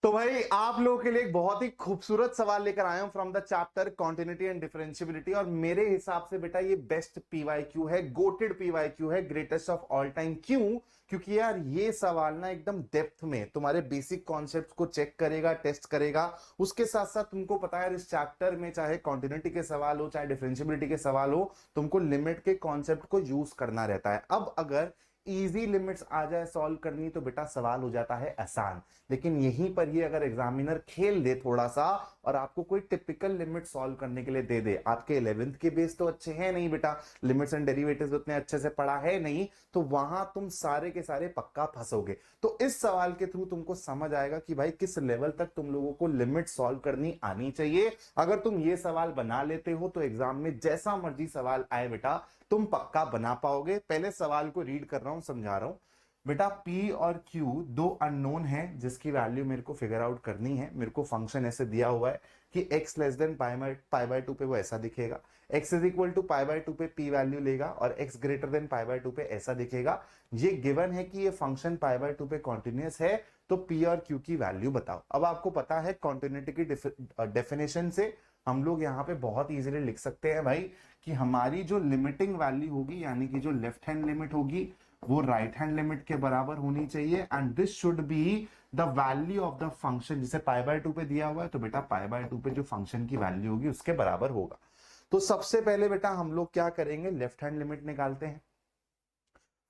तो भाई आप लोगों के लिए एक बहुत ही खूबसूरत सवाल लेकर आया हूं from the chapter continuity and differentiability. और मेरे हिसाब से बेटा ये बेस्ट पीवाईक्यू है, गोटेड पीवाईक्यू है, ग्रेटेस्ट ऑफ ऑल टाइम। क्यों? क्योंकि यार ये सवाल ना एकदम डेप्थ में तुम्हारे बेसिक कॉन्सेप्ट्स को चेक करेगा, टेस्ट करेगा। उसके साथ साथ तुमको पता है इस चैप्टर में चाहे कॉन्टिन्यूटी के सवाल हो चाहे डिफरेंशियबिलिटी के सवाल हो, तुमको लिमिट के कॉन्सेप्ट को यूज करना रहता है। अब अगर इजी लिमिट्स आ जाए सॉल्व करनी तो बेटा सवाल हो जाता है आसान। लेकिन यहीं पर ही अगर एग्जामिनर खेल दे थोड़ा सा और आपको कोई टिपिकल लिमिट सॉल्व करने के लिए दे दे, आपके 11th के बेस तो अच्छे हैं नहीं बेटा, लिमिट्स एंड डेरिवेटिव्स उतने अच्छे से पढ़ा है नहीं, तो वहां तुम सारे के सारे पक्का फंसोगे। तो इस सवाल के थ्रू तुमको समझ आएगा कि भाई किस लेवल तक तुम लोगों को लिमिट सॉल्व करनी आनी चाहिए। अगर तुम ये सवाल बना लेते हो तो एग्जाम में जैसा मर्जी सवाल आए बेटा तुम पक्का बना पाओगे। पहले सवाल को रीड कर रहा हूं, समझा रहा हूं बेटा। P और Q दो अननोन है जिसकी वैल्यू मेरे को फिगर आउट करनी है। मेरे को फंक्शन ऐसे दिया हुआ है कि x less than pi by two पे वो ऐसा दिखेगा, x is equal to pi by two पे P वैल्यू लेगा और x greater than pi by two पे ऐसा दिखेगा। ये गिवन है कि ये फंक्शन पाई बाय टू पे कॉन्टिन्यूअस है, तो P और Q की वैल्यू बताओ। अब आपको पता है कॉन्टिन्यूटी की डेफिनेशन से हम लोग यहाँ पे बहुत इजीली लिख सकते हैं भाई कि हमारी जो लिमिटिंग वैल्यू होगी यानी कि जो लेफ्ट हैंड लिमिट होगी वो राइट हैंड लिमिट के बराबर होनी चाहिए। And this should be the value of the function. जिसे पाई बाय टू पे दिया हुआ है तो बेटा पाई बाय टू पे जो फंक्शन की वैल्यू होगी उसके बराबर होगा। तो सबसे पहले बेटा हम लोग क्या करेंगे, लेफ्ट हैंड लिमिट निकालते हैं,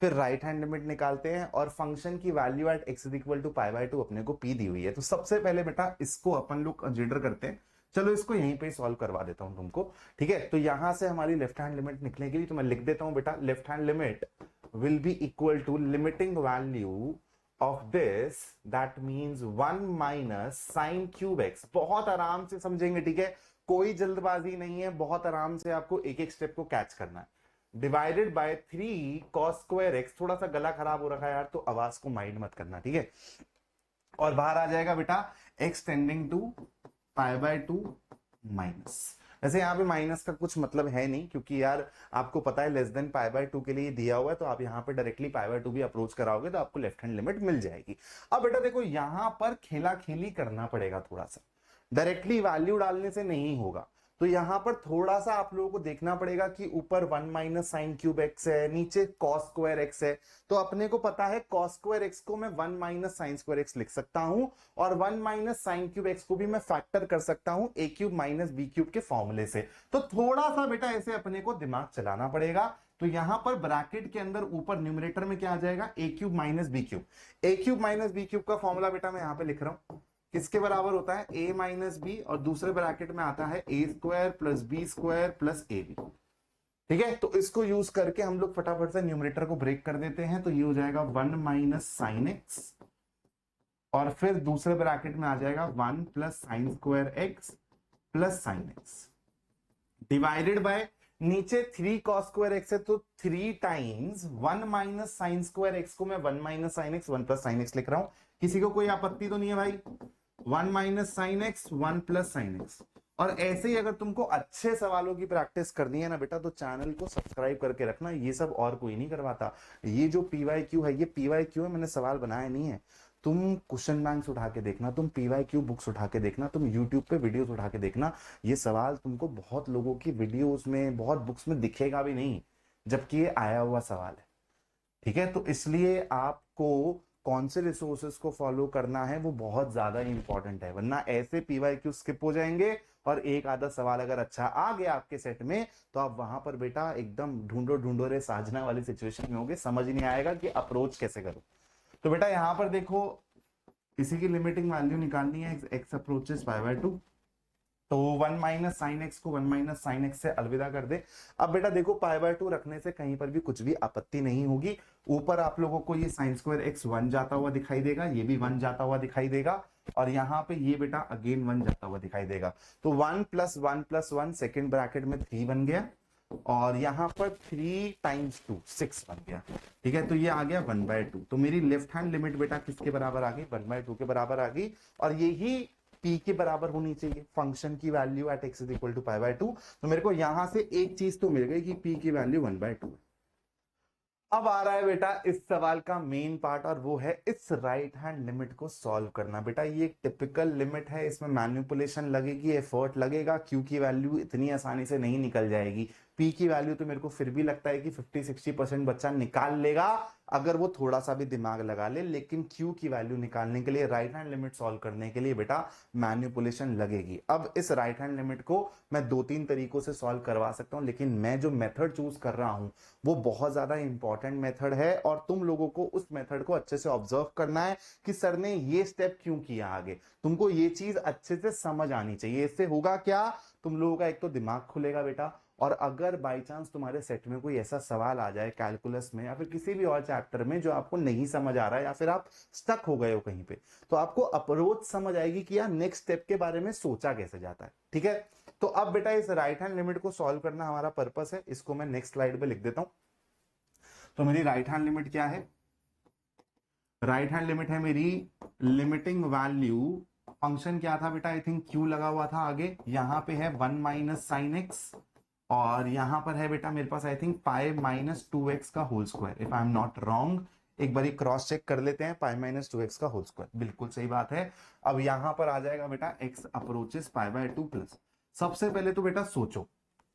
फिर राइट हैंड लिमिट निकालते हैं और फंक्शन की value at x is equal to pi by two अपने को पी दी हुई है। तो सबसे पहले बेटा इसको अपन लोग कंसीडर करते हैं। चलो इसको यहीं पे सॉल्व करवा देता हूं तुमको, ठीक है। तो यहां से हमारी लेफ्ट हैंड लिमिट निकलेगी, तो मैं लिख देता हूं बेटा left hand limit will be equal to limiting value of this, that means 1 minus sin cube x। बहुत आराम से समझेंगे, ठीक है, कोई जल्दबाजी नहीं है, बहुत आराम से आपको एक एक स्टेप को कैच करना है। Divided by 3 cos square x. थोड़ा सा गला खराब हो रखा है यार तो आवाज को माइंड मत करना, ठीक है। और बाहर आ जाएगा बेटा x tending to pi by two minus. वैसे यहाँ पे माइनस का कुछ मतलब है नहीं क्योंकि यार आपको पता है less than pi by to के लिए दिया हुआ है, तो आप यहाँ पे डायरेक्टली पाई बाय टू भी अप्रोच कराओगे तो आपको लेफ्ट हैंड लिमिट मिल जाएगी। अब बेटा देखो यहाँ पर खेला खेली करना पड़ेगा थोड़ा सा, डायरेक्टली वैल्यू डालने से नहीं होगा। तो यहां पर थोड़ा सा आप लोगों को देखना पड़ेगा कि ऊपर 1 माइनस साइन क्यूब एक्स है, नीचे कॉस स्क्वायर एक्स है। तो अपने को पता है कॉस स्क्वायर एक्स को मैं 1 माइनस साइन स्क्वायर एक्स लिख सकता हूं और 1 माइनस साइन क्यूब एक्स को भी मैं फैक्टर कर सकता हूं ए क्यूब माइनस बी क्यूब के फॉर्मूले से। तो थोड़ा सा बेटा ऐसे अपने को दिमाग चलाना पड़ेगा। तो यहां पर ब्रैकेट के अंदर ऊपर न्यूमरेटर में क्या आ जाएगा, ए क्यूब माइनस बी क्यूब। ए क्यूब माइनस बी क्यूब का फॉर्मूला बेटा मैं यहां पे लिख रहा हूं, किसके बराबर होता है, a माइनस बी और दूसरे ब्रैकेट में आता है a square plus b square plus a b, ठीक है। तो इसको यूज करके हम लोग फटाफट से न्यूमरेटर को ब्रेक कर देते हैं। तो ये हो जाएगा 1 माइनस साइन एक्स और फिर दूसरे ब्रैकेट में आ जाएगा 1 plus sine square x plus sine x divided by नीचे 3 कॉस स्क्वायर एक्स है तो 3 times 1 minus sine square x को मैं 1 minus sine x 1 plus sine x लिख रहा हूं। किसी को कोई आपत्ति तो नहीं है भाई? 1 minus sine x 1 plus sine x. और ऐसे ही अगर तुमको अच्छे सवालों की प्रैक्टिस करनी है ना बेटा तो चैनल को सब्सक्राइब करके रखना, ये सब और कोई नहीं करवाता। ये जो पीवाईक्यू है ये पीवाईक्यू है, मैंने सवाल बनाया नहीं है। तुम क्वेश्चन बैंक्स उठा के देखना, तुम पीवाईक्यू बुक्स उठा के देखना, तुम यूट्यूब पे वीडियोस उठा के देखना, ये सवाल तुमको बहुत लोगों की वीडियोस में बहुत बुक्स में दिखेगा भी नहीं, जबकि ये आया हुआ सवाल है, ठीक है। तो इसलिए आपको कौन से रिसोर्सेज को फॉलो करना है वो बहुत ज्यादा इंपॉर्टेंट है, वरना ऐसे पीवाईक्यू स्किप हो जाएंगे और एक आधा सवाल अगर अच्छा आ गया आपके सेट में तो आप वहां पर बेटा एकदम ढूंढो ढूंढो रे साजना वाली सिचुएशन में होगे, समझ नहीं आएगा कि अप्रोच कैसे करो। तो बेटा यहां पर देखो इसी की लिमिटिंग वैल्यू निकालनी है, x approaches pi by to. तो 1 माइनस साइन एक्स को 1 माइनस साइन एक्स से अलविदा कर दे। अब बेटा देखो पाई बाय टू रखने से कहीं पर भी कुछ भी आपत्ति नहीं होगी। ऊपर आप लोगों को ये साइन स्क्वायर एक्स 1 जाता हुआ दिखाई देगा, ये भी 1 जाता हुआ दिखाई देगा और यहाँ पे ये बेटा अगेन 1 जाता हुआ दिखाई देगा। तो 1 प्लस 1 प्लस 1 सेकेंड ब्रैकेट में 3 बन गया और यहां पर 3 टाइम्स 2 6 बन गया, ठीक है। तो ये आ गया 1 बाय 2। तो मेरी लेफ्ट हैंड लिमिट बेटा किसके बराबर आ गई, 1 बाय 2 के बराबर आ गई और यही p के बराबर होनी चाहिए, फंक्शन की value at x is equal to pi by 2। तो मेरे को यहां से एक चीज तो मिल गई कि p की वैल्यू 1 बाय 2 है। अब आ रहा है बेटा इस सवाल का मेन पार्ट, और वो है इस राइट हैंड लिमिट को सॉल्व करना। बेटा ये एक टिपिकल लिमिट है, इसमें मैनिपुलेशन लगेगी, एफर्ट लगेगा, क्यू की वैल्यू इतनी आसानी से नहीं निकल जाएगी। पी की वैल्यू तो मेरे को फिर भी लगता है कि 50-60% बच्चा निकाल लेगा अगर वो थोड़ा सा भी दिमाग लगा ले, लेकिन क्यू की वैल्यू निकालने के लिए, राइट हैंड लिमिट सॉल्व करने के लिए बेटा मैनिपुलेशन लगेगी। अब इस राइट हैंड लिमिट को मैं 2-3 तरीकों से सॉल्व करवा सकता हूं, लेकिन मैं जो मेथड चूज कर रहा हूं वो बहुत ज्यादा इंपॉर्टेंट मेथड है, और तुम लोगों को उस मेथड को अच्छे से ऑब्जर्व करना है कि सर ने ये स्टेप क्यों किया आगे। तुमको ये चीज अच्छे से समझ आनी चाहिए। इससे होगा क्या, तुम लोगों का एक तो दिमाग खुलेगा बेटा, और अगर बाई चांस तुम्हारे सेट में कोई ऐसा सवाल आ जाए कैलकुलस में या फिर किसी भी और चैप्टर में जो आपको नहीं समझ आ रहा है, या फिर आप स्टक हो गए हो कहीं पे, तो आपको अप्रोच समझ आएगी कि यार नेक्स्ट स्टेप के बारे में सोचा कैसे जाता है। ठीक है, तो अब बेटा इस राइट हैंड लिमिट को सॉल्व करना हमारा पर्पस है, इसको मैं नेक्स्ट स्लाइड पे लिख देता हूं। तो मेरी राइट हैंड लिमिट क्या है, राइट हैंड लिमिट है मेरी लिमिटिंग वैल्यू, फंक्शन क्या था बेटा, आई थिंक क्यू लगा हुआ था आगे, यहां पे है 1 माइनस साइन एक्स, और यहां पर है बेटा मेरे पास I think pi minus 2x का whole square, if I am not wrong. एक बार क्रॉस चेक कर लेते हैं, पाई माइनस 2x का होल स्क्वायर, बिल्कुल सही बात है। अब यहां पर आ जाएगा बेटा x approaches pi by 2 plus. सबसे पहले तो बेटा सोचो,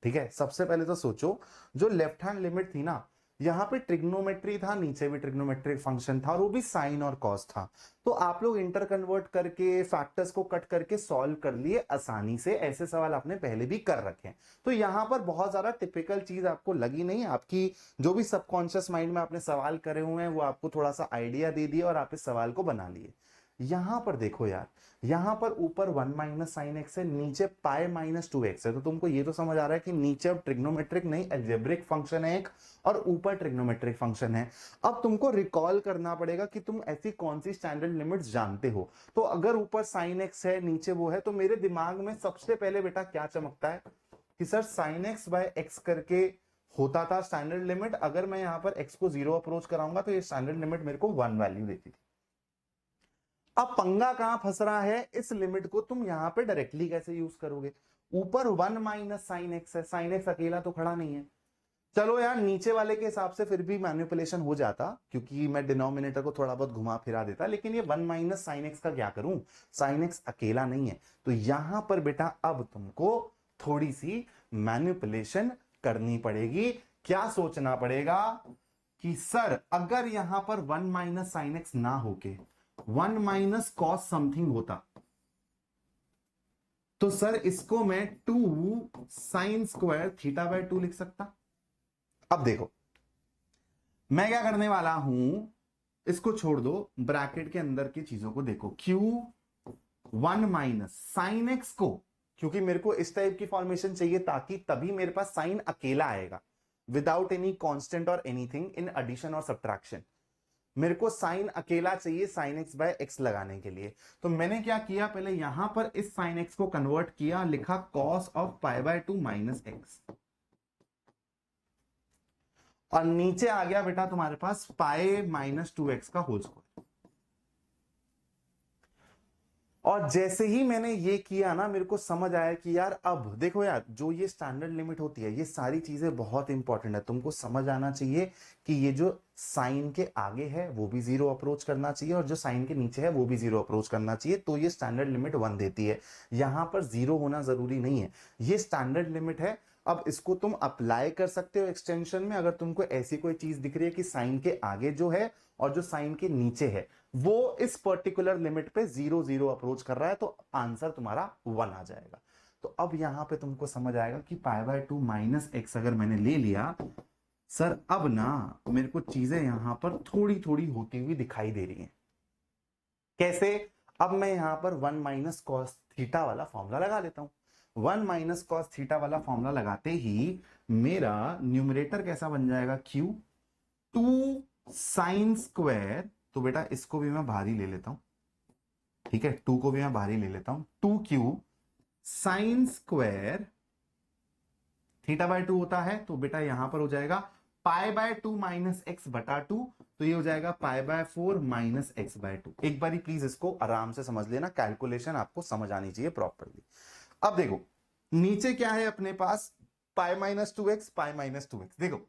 ठीक है, सबसे पहले तो सोचो, जो लेफ्ट हैंड लिमिट थी ना, यहां पे ट्रिग्नोमेट्री था, नीचे भी ट्रिग्नोमेट्रिक फंक्शन था, और वो भी साइन और कॉस था। तो आप लोग इंटर कन्वर्ट करके फैक्टर्स को कट करके सॉल्व कर लिए आसानी से, ऐसे सवाल आपने पहले भी कर रखे हैं। तो यहां पर बहुत ज्यादा टिपिकल चीज आपको लगी नहीं, आपकी जो भी सबकॉन्शियस माइंड में आपने सवाल करे हुए हैं वो आपको थोड़ा सा आइडिया दे दिया और आप इस सवाल को बना लिए। यहां पर देखो यार, यहां पर ऊपर 1 माइनस साइन एक्स है, नीचे पाई माइनस 2x है, तो तुमको ये तो समझ आ रहा है कि नीचे अब ट्रिग्नोमेट्रिक नहीं एल्जेब्रिक फंक्शन है एक, और ऊपर ट्रिग्नोमेट्रिक फंक्शन है। अब तुमको रिकॉल करना पड़ेगा कि तुम ऐसी कौन सी स्टैंडर्ड लिमिट्स जानते हो। तो अगर ऊपर साइन एक्स है नीचे वो है, तो मेरे दिमाग में सबसे पहले बेटा क्या चमकता है कि sir sine x by x करके होता था स्टैंडर्ड लिमिट, अगर मैं यहां पर एक्स को 0 अप्रोच कराऊंगा तो ये स्टैंडर्ड लिमिट मेरे को 1 वैल्यू देती थी। अब पंगा कहां फंस रहा है, इस लिमिट को तुम यहां पे डायरेक्टली कैसे यूज करोगे। ऊपर 1 माइनस साइन एक्स है, साइन एक्स अकेला तो खड़ा नहीं है। चलो यार नीचे वाले के हिसाब से फिर भी मैनिपुलेशन हो जाता, क्योंकि मैं डिनोमिनेटर को थोड़ा बहुत घुमा फिरा देता, लेकिन ये 1 माइनस साइन एक्स का क्या करूं, साइन एक्स अकेला नहीं है। तो यहां पर बेटा अब तुमको थोड़ी सी मैनिपुलेशन करनी पड़ेगी। क्या सोचना पड़ेगा कि सर अगर यहां पर 1 माइनस साइन एक्स ना होके 1 माइनस कॉस समथिंग होता, तो सर इसको मैं 2 साइन स्क्वायर थीटा बाय 2 लिख सकता। अब देखो मैं क्या करने वाला हूं, इसको छोड़ दो, ब्रैकेट के अंदर की चीजों को देखो, क्यू 1 माइनस साइन एक्स को, क्योंकि मेरे को इस टाइप की फॉर्मेशन चाहिए ताकि तभी मेरे पास साइन अकेला आएगा, विदाउट एनी कांस्टेंट और एनीथिंग इन एडिशन और सब्ट्रैक्शन। मेरे को साइन अकेला चाहिए साइन एक्स बाय एक्स लगाने के लिए। तो मैंने क्या किया, पहले यहां पर इस साइन एक्स को कन्वर्ट किया, लिखा cos of pi by 2 minus x, और नीचे आ गया बेटा तुम्हारे पास पाई माइनस 2x का होल स्क्वायर। और जैसे ही मैंने ये किया ना, मेरे को समझ आया कि यार अब देखो यार, जो ये स्टैंडर्ड लिमिट होती है, ये सारी चीजें बहुत इंपॉर्टेंट है, तुमको समझ आना चाहिए कि ये जो साइन के आगे है वो भी 0 अप्रोच करना चाहिए, और जो साइन के नीचे है वो भी 0 अप्रोच करना चाहिए, तो ये स्टैंडर्ड लिमिट 1 देती है। यहां पर 0 होना जरूरी नहीं है, ये स्टैंडर्ड लिमिट है। अब इसको तुम अप्लाई कर सकते हो एक्सटेंशन में, अगर तुमको ऐसी कोई चीज दिख रही है कि साइन के आगे जो है और जो साइन के नीचे है वो इस पर्टिकुलर लिमिट पे 0 0 अप्रोच कर रहा है, तो आंसर तुम्हारा 1 आ जाएगा। तो अब यहां पे तुमको समझ आएगा कि पाई बाय 2 माइनस एक्स अगर मैंने ले लिया, सर अब ना मेरे को चीजें यहां पर थोड़ी थोड़ी होती हुई दिखाई दे रही हैं। कैसे, अब मैं यहां पर 1 माइनस कॉस थीटा वाला फॉर्मूला लगा लेता हूं। 1 माइनस कॉस थीटा वाला फॉर्मूला लगाते ही मेरा न्यूमरेटर कैसा बन जाएगा, क्यू 2 साइन स्क्वायर, तो बेटा इसको भी मैं बाहर ही ले लेता हूं, ठीक है, 2 को भी मैं बाहर ही ले लेता हूं, 2 Q sine square theta by 2 होता है, तो बेटा यहां पर हो जाएगा पाई बाय 2 माइनस एक्स बटा 2, तो ये हो जाएगा pi by 4 minus x by 2। एक बार प्लीज इसको आराम से समझ लेना, कैलकुलेशन आपको समझ आनी चाहिए प्रॉपरली। अब देखो नीचे क्या है अपने पास, पाई माइनस 2x, पाई माइनस 2x, देखो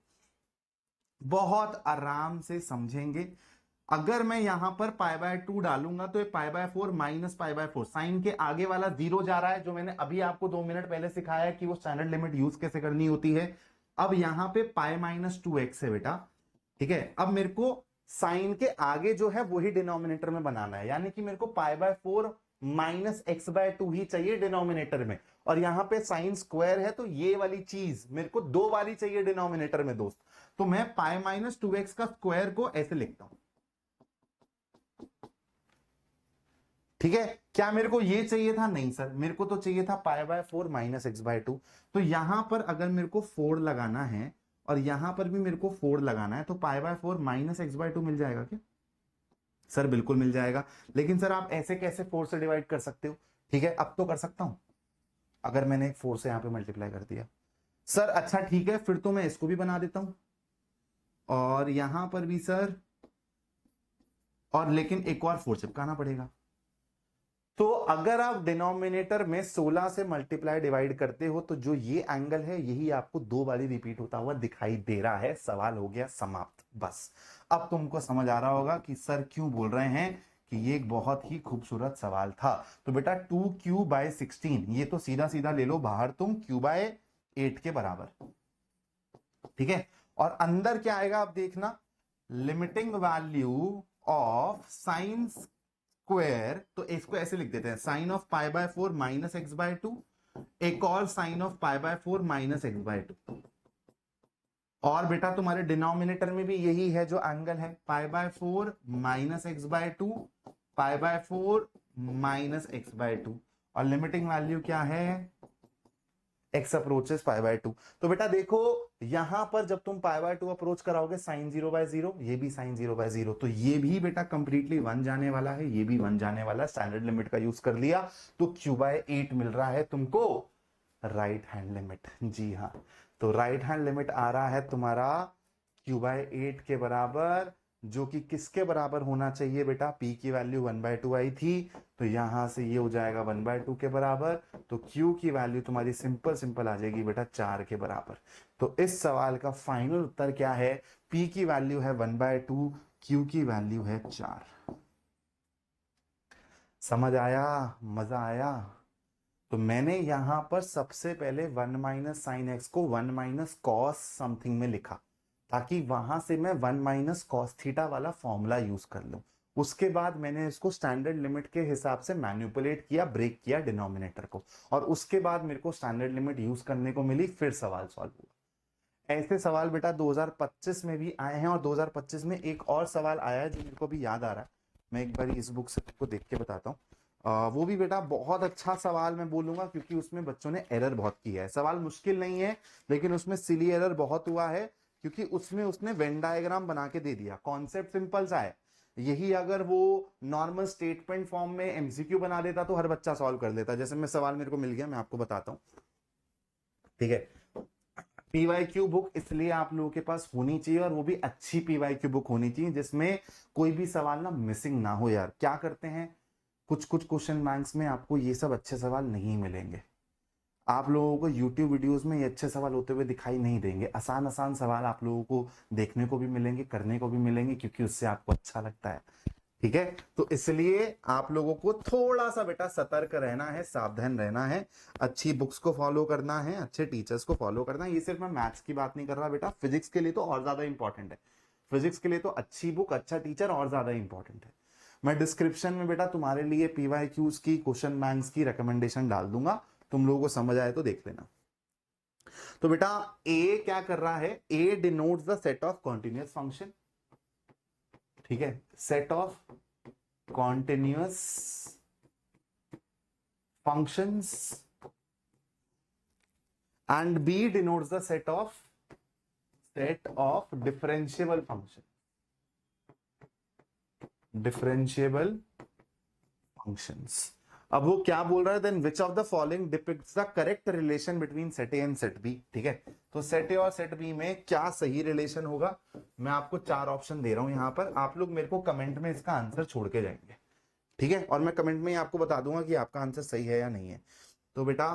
बहुत आराम से समझेंगे। अगर मैं यहां पर π/2 डालूंगा तो ये π/4 माइनस π/4, साइन के आगे वाला जीरो जा रहा है, जो मैंने अभी आपको 2 मिनट पहले सिखाया है कि वो स्टैंडर्ड लिमिट यूज कैसे करनी होती है। अब यहां पे π-2x है बेटा, ठीक है। अब मेरे को साइन के आगे जो है वही डिनोमिनेटर में बनाना है, यानी कि मेरे को π/4 माइनस x/2 ही चाहिए डिनोमिनेटर में, और यहां पे साइन स्क्वायर है तो ये वाली चीज मेरे को दो बारी चाहिए डिनोमिनेटर में दोस्त। तो मैं π-2x का स्क्वायर को ऐसे लिखता हूं, ठीक है। क्या मेरे को ये चाहिए था? नहीं सर, मेरे को तो चाहिए था π/4 माइनस x/2। तो यहां पर अगर मेरे को 4 लगाना है और यहां पर भी मेरे को 4 लगाना है, तो π/4 माइनस x/2 मिल जाएगा क्या? सर बिल्कुल मिल जाएगा। लेकिन सर आप ऐसे कैसे 4 से डिवाइड कर सकते हो? ठीक है, अब तो कर सकता हूं, अगर मैंने 4 से यहां पे मल्टीप्लाई कर दिया। सर अच्छा ठीक है, फिर तो मैं इसको भी बना देता हूं, और यहां पर भी सर, और लेकिन एक और 4 चिपकाना पड़ेगा। तो अगर आप डिनोमिनेटर में 16 से मल्टीप्लाई डिवाइड करते हो तो जो ये एंगल है यही आपको दो बारी रिपीट होता हुआ दिखाई दे रहा है। सवाल हो गया समाप्त। बस अब तुमको समझ आ रहा होगा कि सर क्यों बोल रहे हैं कि ये एक बहुत ही खूबसूरत सवाल था। तो बेटा 2q/16 ये तो सीधा सीधा ले लो बाहर तुम, q/8 के बराबर, ठीक है। और अंदर क्या आएगा आप देखना, limiting value of sine square, तो इसको ऐसे लिख देते हैं, साइन ऑफ π/4 माइनस x/2, एक और साइन ऑफ π/4 माइनस x/2। और बेटा तुम्हारे डिनोमिनेटर में भी यही है जो एंगल है, π/4 माइनस x/2, π/4 माइनस x/2, और लिमिटिंग वैल्यू क्या है, x अप्रोचेस π/2। तो बेटा देखो यहां पर जब तुम π/2 अप्रोच कराओगे साइन 0/0, ये भी साइन 0/0, तो ये भी बेटा कंप्लीटली 1 जाने वाला है, ये भी 1 जाने वाला है। स्टैंडर्ड लिमिट का यूज कर लिया तो q/8 मिल रहा है तुमको राइट हैंड लिमिट। जी हाँ, तो राइट हैंड लिमिट आ रहा है तुम्हारा q/8 के बराबर, जो कि किसके बराबर होना चाहिए बेटा, p की वैल्यू 1/2 आई थी, तो यहां से ये हो जाएगा 1/2 के बराबर। तो q की वैल्यू तुम्हारी सिंपल सिंपल आ जाएगी बेटा 4 के बराबर। तो इस सवाल का फाइनल उत्तर क्या है, p की वैल्यू है 1/2, q की वैल्यू है 4। समझ आया? मजा आया? तो मैंने यहां पर सबसे पहले 1 माइनस साइन एक्स को 1 माइनस कॉस समथिंग में लिखा, ताकि वहां से मैं 1 माइनस कॉस थीटा वाला फॉर्मूला यूज कर लूं। उसके बाद मैंने इसको स्टैंडर्ड लिमिट के हिसाब से मैन्युपुलेट किया, ब्रेक किया डिनोमिनेटर को, और उसके बाद मेरे को स्टैंडर्ड लिमिट यूज करने को मिली, फिर सवाल सॉल्व हुआ। ऐसे सवाल बेटा 2025 में भी आए हैं, और 2025 में एक और सवाल आया है जो मेरे को भी याद आ रहा है, मैं एक बार इस बुक से आपको देख के बताता हूँ। वो भी बेटा बहुत अच्छा सवाल मैं बोलूंगा, क्योंकि उसमें बच्चों ने एरर बहुत की है। सवाल मुश्किल नहीं है, लेकिन उसमें सिली एरर बहुत हुआ है, क्योंकि उसमें उसने वेन डायग्राम बना के दे दिया। कॉन्सेप्ट सिंपल सा है, यही अगर वो नॉर्मल स्टेटमेंट फॉर्म में एमसीक्यू बना देता तो हर बच्चा सॉल्व कर लेता। जैसे मैं सवाल मेरे को मिल गया, मैं आपको बताता हूँ, ठीक है। पीवाईक्यू बुक इसलिए आप लोगों के पास होनी चाहिए, और वो भी अच्छी पीवाईक्यू बुक होनी चाहिए जिसमें कोई भी सवाल ना मिसिंग ना हो। यार क्या करते हैं, कुछ कुछ क्वेश्चन बैंक्स में आपको ये सब अच्छे सवाल नहीं मिलेंगे, आप लोगों को यूट्यूब वीडियोस में ये अच्छे सवाल होते हुए दिखाई नहीं देंगे। आसान आसान सवाल आप लोगों को देखने को भी मिलेंगे, करने को भी मिलेंगे, क्योंकि उससे आपको अच्छा लगता है, ठीक है। तो इसलिए आप लोगों को थोड़ा सा बेटा सतर्क रहना है, सावधान रहना है, अच्छी बुक्स को फॉलो करना है, अच्छे टीचर्स को फॉलो करना है। ये सिर्फ मैं मैथ्स की बात नहीं कर रहा बेटा, फिजिक्स के लिए तो और ज्यादा इंपॉर्टेंट है। फिजिक्स के लिए तो अच्छी बुक, अच्छा टीचर और ज्यादा इंपॉर्टेंट है। मैं डिस्क्रिप्शन में बेटा तुम्हारे लिए पीवाईक्यूज की, क्वेश्चन बैंक्स की रिकमेंडेशन डाल दूंगा, तुम लोगों को समझ आए तो देख लेना। तो बेटा ए क्या कर रहा है, a denotes the set of continuous function, ठीक है, set of continuous functions, and b denotes the set of differentiable function, differentiable functions। अब वो क्या बोल रहा है, then which of the following depicts the correct relation between set A and set B, ठीक है। तो सेट ए और सेट बी में क्या सही रिलेशन होगा, मैं आपको 4 ऑप्शन दे रहा हूं यहां पर, आप लोग मेरे को कमेंट में इसका आंसर छोड़ के जाएंगे, ठीक है, और मैं कमेंट में आपको बता दूंगा कि आपका आंसर सही है या नहीं है। तो बेटा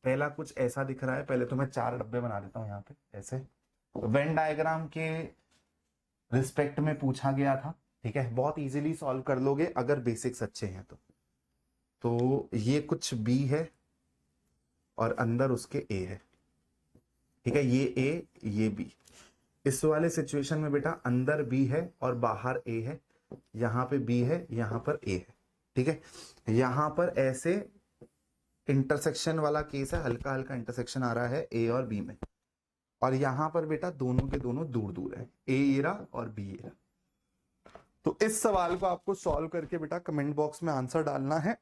पहला कुछ ऐसा दिख रहा है, पहले तो मैं 4 डब्बे बना देता हूं यहाँ पे ऐसे, वेन डायग्राम के रिस्पेक्ट में पूछा गया था, ठीक है, बहुत इजीली सॉल्व कर लोगे अगर बेसिक्स अच्छे हैं तो ये कुछ बी है और अंदर उसके ए है, ठीक है, ये ए ये बी। इस वाले सिचुएशन में बेटा अंदर बी है और बाहर ए है, यहां पे बी है यहां पर ए है, ठीक है। यहां पर ऐसे इंटरसेक्शन वाला केस है, हल्का हल्का इंटरसेक्शन आ रहा है ए और बी में, और यहां पर बेटा दोनों के दोनों दूर दूर है, ए एरा और बी एरा। तो इस सवाल को आपको सॉल्व करके बेटा कमेंट बॉक्स में आंसर डालना है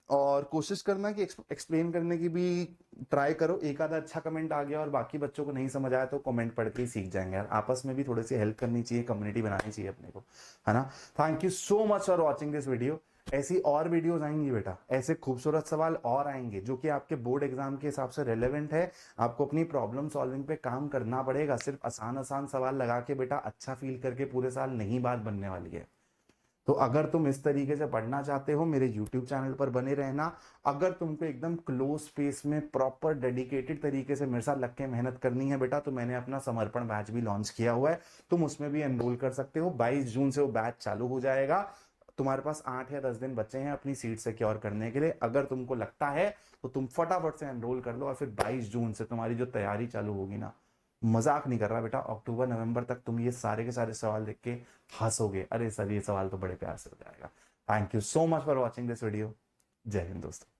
और कोशिश करना कि एक्सप्लेन करने की भी ट्राई करो। एक आधा अच्छा कमेंट आ गया और बाकी बच्चों को नहीं समझ आया तो कमेंट पढ़ के ही सीख जाएंगे यार, आपस में भी थोड़ी सी हेल्प करनी चाहिए, कम्युनिटी बनानी चाहिए अपने को, है ना। Thank you so much for watching this video. ऐसी और वीडियोस आएंगी बेटा, ऐसे खूबसूरत सवाल और आएंगे जो कि आपके बोर्ड एग्जाम के हिसाब से रेलेवेंट है। आपको अपनी प्रॉब्लम सॉल्विंग पे काम करना पड़ेगा, सिर्फ आसान आसान सवाल लगा के बेटा अच्छा फील करके पूरे साल नहीं बात बनने वाली है। तो अगर तुम इस तरीके से पढ़ना चाहते हो मेरे YouTube चैनल पर बने रहना। अगर तुमको एकदम क्लोज स्पेस में प्रॉपर डेडिकेटेड तरीके से मेरे साथ लग के मेहनत करनी है बेटा, तो मैंने अपना समर्पण बैच भी लॉन्च किया हुआ है, तुम उसमें भी एनरोल कर सकते हो। 22 जून से वो बैच चालू हो जाएगा। तुम्हारे पास 8 या 10 दिन बचे हैं अपनी सीट सिक्योर करने के लिए। अगर तुमको लगता है तो तुम फटाफट से एनरोल कर लो और फिर 22 जून से तुम्हारी जो तैयारी चालू होगी ना, मजाक नहीं कर रहा बेटा, अक्टूबर नवंबर तक तुम ये सारे के सारे सवाल देख के हंसोगे, अरे सर ये सवाल तो बड़े प्यार से हो जाएगा। Thank you so much for watching this video. जय हिंद दोस्तों।